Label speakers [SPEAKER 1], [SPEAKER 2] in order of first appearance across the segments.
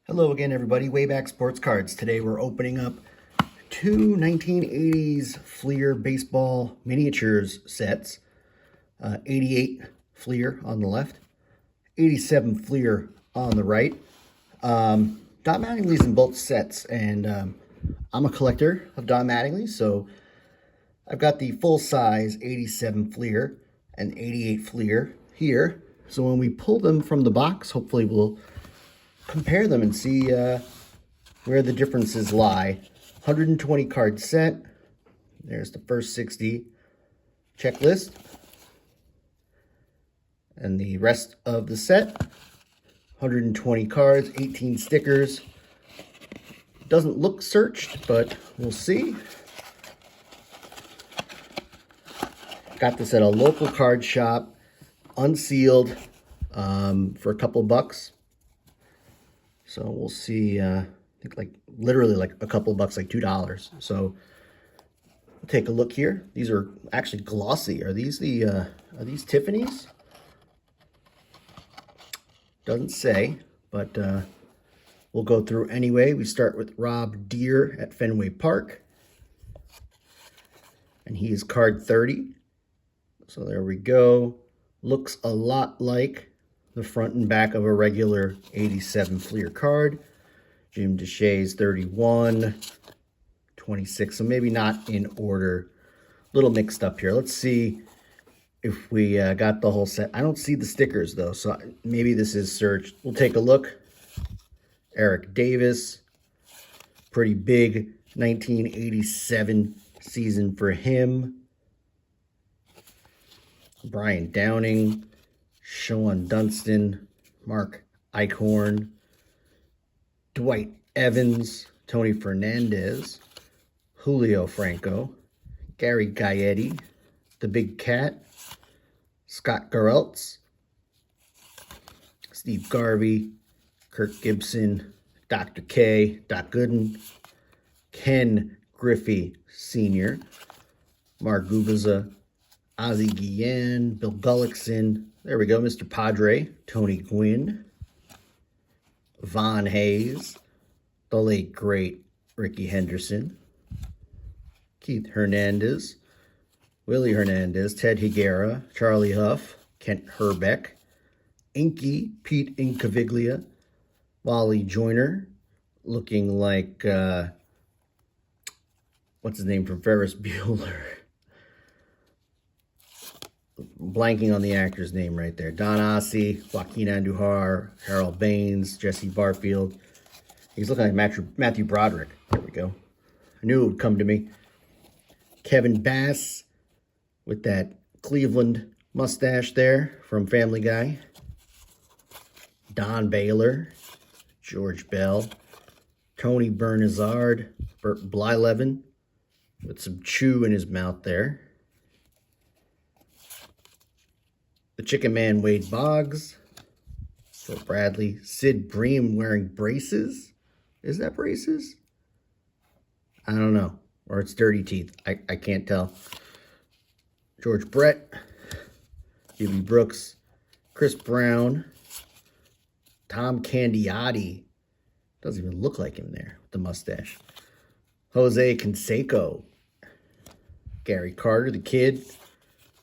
[SPEAKER 1] Hello again, everybody. Waybacksportscards. Today we're opening up two 1980s Fleer baseball miniatures sets. 88 Fleer on the left, 87 Fleer on the right. Don Mattingly's in both sets, and I'm a collector of Don Mattingly, so I've got the full-size 87 Fleer and 88 Fleer here. So when we pull them from the box, hopefully we'll compare them and see where the differences lie. 120 card set. There's the first 60 checklist. And the rest of the set. 120 cards, 18 stickers. Doesn't look searched, but we'll see. Got this at a local card shop, unsealed, for a couple bucks. So we'll see, I think literally a couple of bucks, like $2. So we'll take a look here. These are actually glossy. Are these Tiffany's? Doesn't say, but we'll go through anyway. We start with Rob Deere at Fenway Park. And he is card 30. So there we go. Looks a lot like the front and back of a regular 87 Fleer card. Jim Deshaies 31, 26, so maybe not in order. A little mixed up here. Let's see if we got the whole set. I don't see the stickers though, so maybe this is searched. We'll take a look. Eric Davis, pretty big 1987 season for him. Brian Downing, Sean Dunston, Mark Eichhorn, Dwight Evans, Tony Fernandez, Julio Franco, Gary Gaetti, The Big Cat, Scott Garrelts, Steve Garvey, Kirk Gibson, Dr. K, Doc Gooden, Ken Griffey Sr., Mark Gubaza, Ozzie Guillen, Bill Gullickson. There we go, Mr. Padre, Tony Gwynn, Von Hayes, the late great Ricky Henderson, Keith Hernandez, Willie Hernandez, Ted Higuera, Charlie Huff, Kent Herbeck, Inky, Pete Incaviglia, Wally Joyner, looking like, what's his name from Ferris Bueller? Blanking on the actor's name right there. Don Ossie, Joaquin Andujar, Harold Baines, Jesse Barfield. He's looking like Matthew Broderick. There we go. I knew it would come to me. Kevin Bass with that Cleveland mustache there from Family Guy. Don Baylor, George Bell, Tony Bernazard, Bert Blyleven with some chew in his mouth there. The Chicken Man, Wade Boggs. Phil Bradley. Sid Bream wearing braces. Is that braces? I don't know. Or it's dirty teeth. I can't tell. George Brett. Jimmy Brooks. Chris Brown. Tom Candiotti. Doesn't even look like him there with the mustache. Jose Canseco. Gary Carter, the Kid.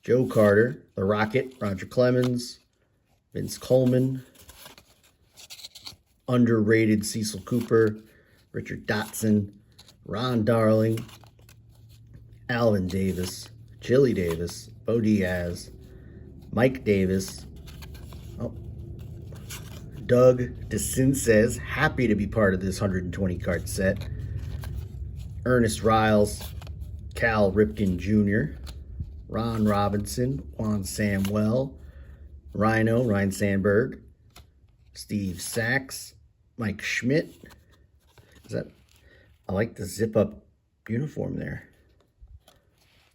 [SPEAKER 1] Joe Carter, the Rocket, Roger Clemens, Vince Coleman, underrated Cecil Cooper, Richard Dotson, Ron Darling, Alvin Davis, Chili Davis, Bo Diaz, Mike Davis, Doug DeCinces, happy to be part of this 120 card set, Ernest Riles, Cal Ripken Jr., Ron Robinson, Juan Samuel, Rhino, Ryan Sandberg, Steve Sachs, Mike Schmidt. I like the zip-up uniform there.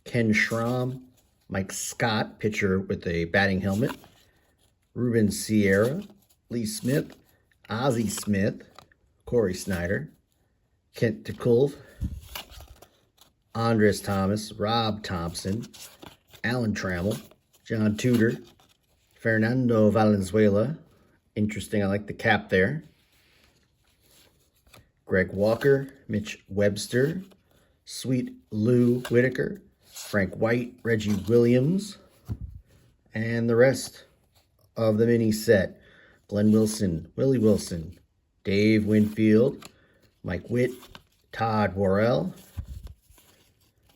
[SPEAKER 1] Ken Schramm, Mike Scott, pitcher with a batting helmet, Ruben Sierra, Lee Smith, Ozzie Smith, Corey Snyder, Kent DeKulve, Andres Thomas, Rob Thompson, Alan Trammell, John Tudor, Fernando Valenzuela. Interesting, I like the cap there. Greg Walker, Mitch Webster, Sweet Lou Whitaker, Frank White, Reggie Williams, and the rest of the mini set. Glenn Wilson, Willie Wilson, Dave Winfield, Mike Witt, Todd Worrell,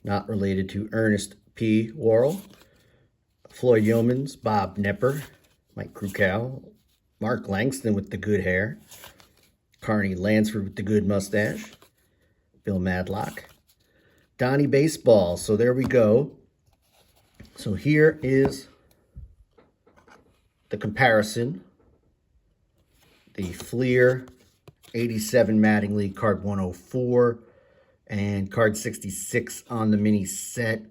[SPEAKER 1] not related to Ernest P. Worrell, Floyd Yeomans, Bob Nepper, Mike Krukow, Mark Langston with the good hair, Carney Lansford with the good mustache, Bill Madlock, Donnie Baseball. So there we go. So here is the comparison. The Fleer 87 Mattingly card 104 and card 66 on the mini set.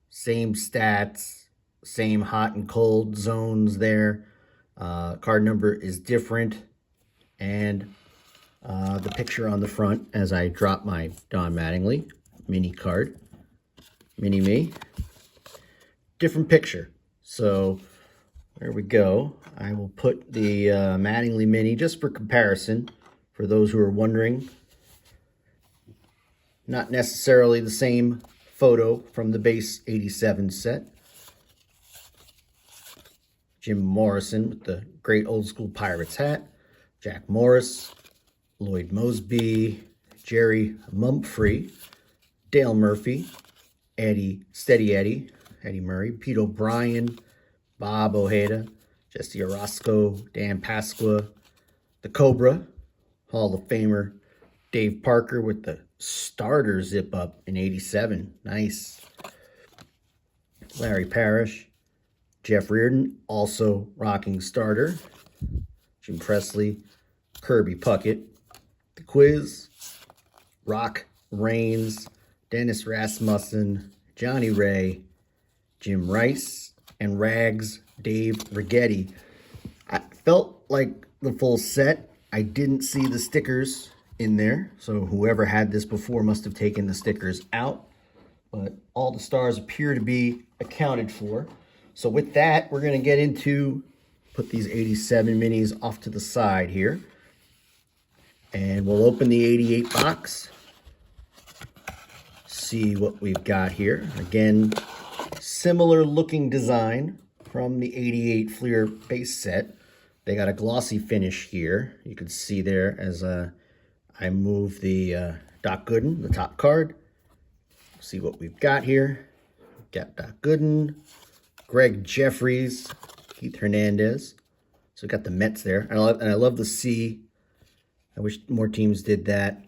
[SPEAKER 1] Same stats, same hot and cold zones there. Card number is different, and the picture on the front as I drop my Don Mattingly mini card, mini me, different picture. So there we go. I will put the Mattingly mini just for comparison for those who are wondering. Not necessarily the same photo from the base 87 set. Jim Morrison with the great old school Pirates hat. Jack Morris, Lloyd Mosby, Jerry Mumphrey, Dale Murphy, Steady Eddie Murray, Pete O'Brien, Bob Ojeda, Jesse Orozco, Dan Pasqua, the Cobra, Hall of Famer Dave Parker with the starter zip up in 87. Nice. Larry Parrish, Jeff Reardon, also rocking starter. Jim Presley, Kirby Puckett, The Quiz, Rock Reigns, Dennis Rasmussen, Johnny Ray, Jim Rice, and Rags Dave Righetti. I felt like the full set. I didn't see the stickers in there, so whoever had this before must have taken the stickers out, but all the stars appear to be accounted for. So with that, we're going to get into, put these 87 minis off to the side here, and we'll open the 88 box, see what we've got here. Again, similar looking design from the 88 Fleer base set. They got a glossy finish here. You can see there as I move the Doc Gooden, the top card. See what we've got here. Got Doc Gooden, Greg Jeffries, Keith Hernandez. So we got the Mets there. And I love the C. I wish more teams did that.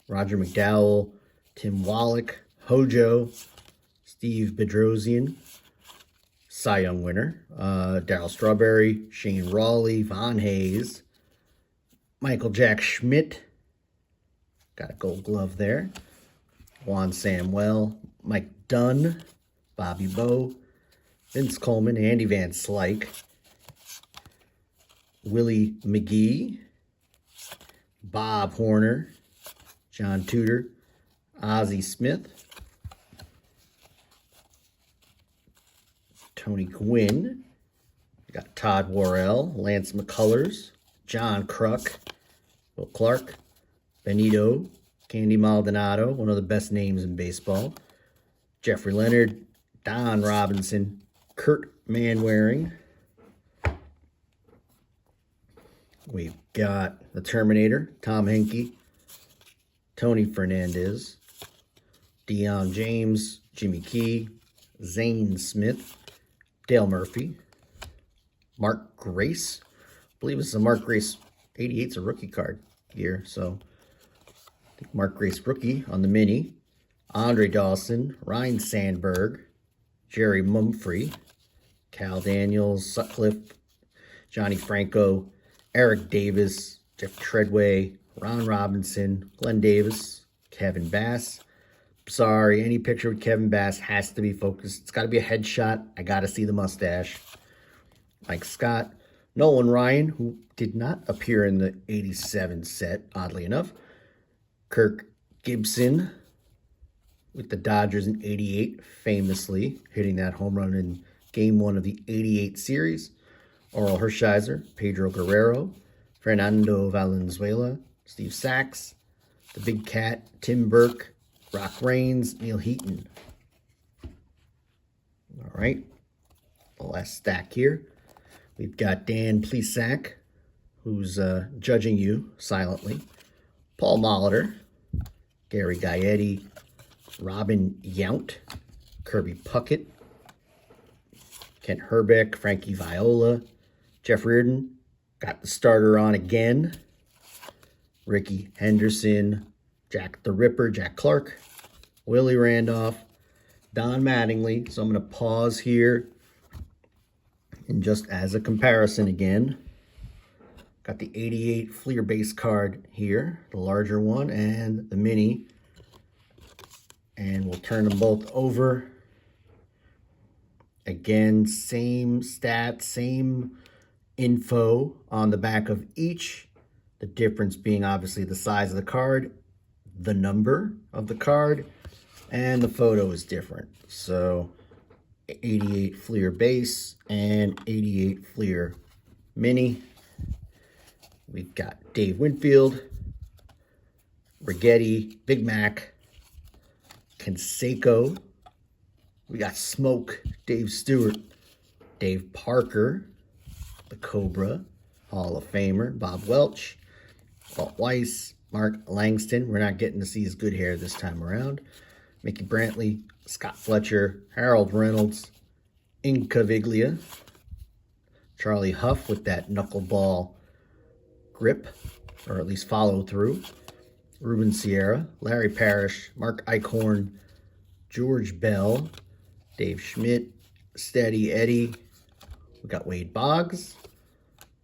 [SPEAKER 1] Roger McDowell, Tim Wallach, Hojo, Steve Bedrosian, Cy Young winner, Darryl Strawberry, Shane Rawley, Von Hayes, Michael Jack Schmidt, got a gold glove there, Juan Samuel, Mike Dunn, Bobby Bowe, Vince Coleman, Andy Van Slyke, Willie McGee, Bob Horner, John Tudor, Ozzie Smith, Tony Gwynn, we got Todd Worrell, Lance McCullers, John Kruk, Will Clark, Benito, Candy Maldonado, one of the best names in baseball, Jeffrey Leonard, Don Robinson, Kurt Manwaring. We've got the Terminator, Tom Henke, Tony Fernandez, Deion James, Jimmy Key, Zane Smith, Dale Murphy, Mark Grace. I believe it's a Mark Grace 88's a rookie card here, so I think Mark Grace rookie on the mini. Andre Dawson, Ryan Sandberg, Jerry Mumphrey, Cal Daniels, Sutcliffe, Johnny Franco, Eric Davis, Jeff Treadway, Ron Robinson, Glenn Davis, Kevin Bass. Sorry, any picture with Kevin Bass has to be focused. It's got to be a headshot. I got to see the mustache. Mike Scott, Nolan Ryan, who did not appear in the 87 set, oddly enough. Kirk Gibson with the Dodgers in 88, famously hitting that home run in Game 1 of the 88 series. Oral Hershiser, Pedro Guerrero, Fernando Valenzuela, Steve Sachs, the Big Cat, Tim Burke, Rock Reigns, Neil Heaton. All right, the last stack here. We've got Dan Plesac, who's judging you silently. Paul Molitor, Gary Gaetti, Robin Yount, Kirby Puckett, Kent Herbeck, Frankie Viola, Jeff Reardon, got the starter on again. Ricky Henderson, Jack the Ripper, Jack Clark, Willie Randolph, Don Mattingly. So I'm going to pause here. And just as a comparison again, got the 88 Fleer base card here, the larger one, and the mini. And we'll turn them both over. Again, same stats, same info on the back of each. The difference being obviously the size of the card, the number of the card, and the photo is different. So 88 Fleer base and 88 Fleer mini. We've got Dave Winfield, Rigetti, Big Mac, Canseco. We got Smoke, Dave Stewart, Dave Parker, the Cobra, Hall of Famer, Bob Welch, Walt Weiss, Mark Langston. We're not getting to see his good hair this time around. Mickey Brantley, Scott Fletcher, Harold Reynolds, Incaviglia, Charlie Huff with that knuckleball grip, or at least follow through, Ruben Sierra, Larry Parrish, Mark Eichhorn, George Bell, Dave Schmidt, Steady Eddie. We got Wade Boggs,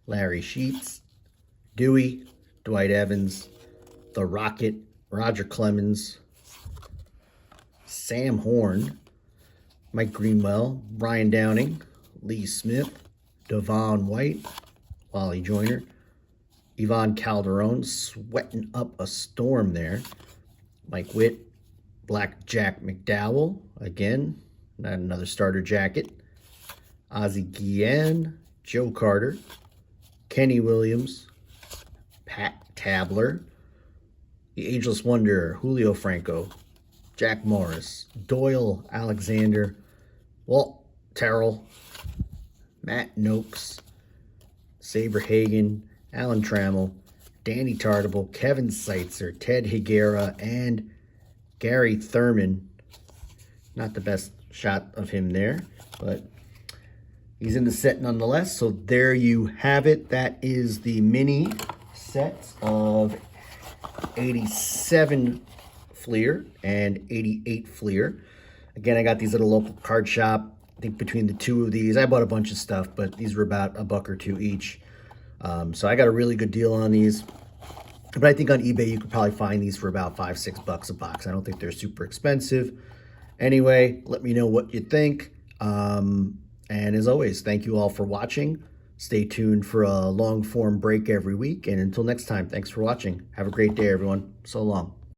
[SPEAKER 1] Larry Sheets, Dewey, Dwight Evans, The Rocket, Roger Clemens, Sam Horn, Mike Greenwell, Brian Downing, Lee Smith, Devon White, Wally Joyner, Yvonne Calderon, sweating up a storm there, Mike Witt, Black Jack McDowell, again, not another starter jacket, Ozzie Guillen, Joe Carter, Kenny Williams, Pat Tabler, the Ageless Wonder, Julio Franco, Jack Morris, Doyle Alexander, Walt Terrell, Matt Noakes, Saber Hagen, Alan Trammell, Danny Tartable, Kevin Seitzer, Ted Higuera, and Gary Thurman. Not the best shot of him there, but he's in the set nonetheless. So there you have it. That is the mini set of 87 Fleer and 88 Fleer. Again, I got these at a local card shop. I think between the two of these, I bought a bunch of stuff, but these were about $1 or $2 each. So I got a really good deal on these. But I think on eBay, you could probably find these for about $5, $6 a box. I don't think they're super expensive. Anyway, let me know what you think. And as always, thank you all for watching. Stay tuned for a long form break every week. And until next time, thanks for watching. Have a great day, everyone. So long.